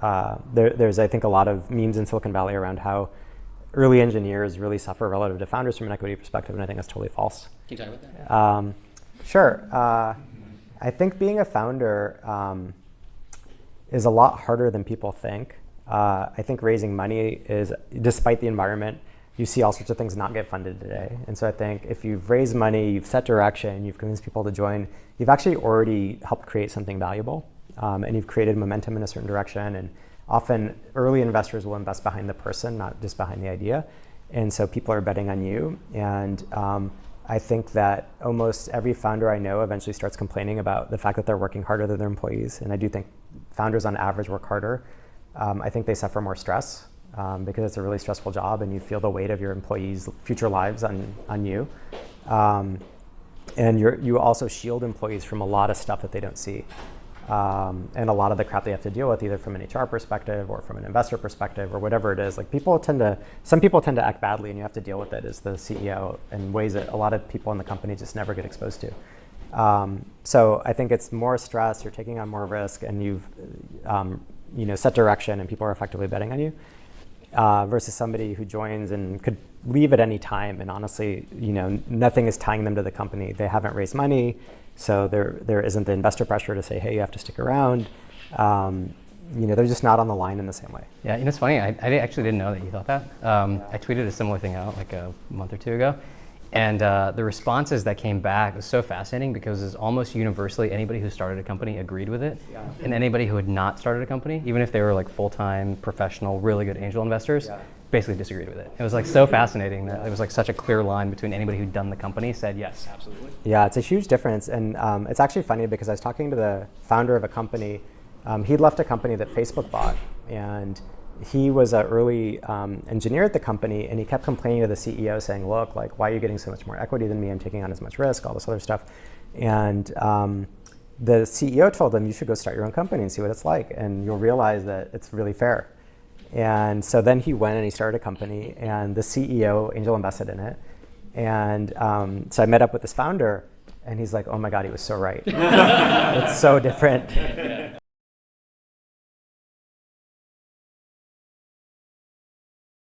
there's, I think, a lot of memes in Silicon Valley around how early engineers really suffer relative to founders from an equity perspective, and I think that's totally false. Can you talk about that? Sure. I think being a founder is a lot harder than people think. I think raising money is, despite the environment, you see all sorts of things not get funded today. And so I think if you've raised money, you've set direction, you've convinced people to join, you've actually already helped create something valuable. And you've created momentum in a certain direction. And often early investors will invest behind the person, not just behind the idea. And so people are betting on you. And I think that almost every founder I know eventually starts complaining about the fact that they're working harder than their employees. And I do think founders on average work harder. I think they suffer more stress because it's a really stressful job and you feel the weight of your employees' future lives on you. And you also shield employees from a lot of stuff that they don't see. And a lot of the crap they have to deal with, either from an HR perspective or from an investor perspective or whatever it is. Like some people tend to act badly and you have to deal with it as the CEO in ways that a lot of people in the company just never get exposed to. So I think it's more stress, you're taking on more risk, and you've set direction and people are effectively betting on you. Versus somebody who joins and could leave at any time, and honestly, nothing is tying them to the company. They haven't raised money, so there isn't the investor pressure to say, hey, you have to stick around. They're just not on the line in the same way. Yeah, it's funny. I actually didn't know that you thought that. I tweeted a similar thing out like a month or two ago, and the responses that came back was so fascinating because it's almost universally anybody who started a company agreed with it, and anybody who had not started a company, even if they were like full-time, professional, really good angel investors, basically disagreed with it. It was like so fascinating that it was like such a clear line between anybody who'd done the company said yes, absolutely. Yeah, it's a huge difference, and it's actually funny because I was talking to the founder of a company. He'd left a company that Facebook bought, and he was an early engineer at the company, and he kept complaining to the CEO saying, look, like, why are you getting so much more equity than me? I'm taking on as much risk, all this other stuff. And the CEO told him, you should go start your own company and see what it's like, and you'll realize that it's really fair. And so then he went and he started a company, and the CEO angel invested in it. And so I met up with this founder, and he's like, oh my God, he was so right. It's so different.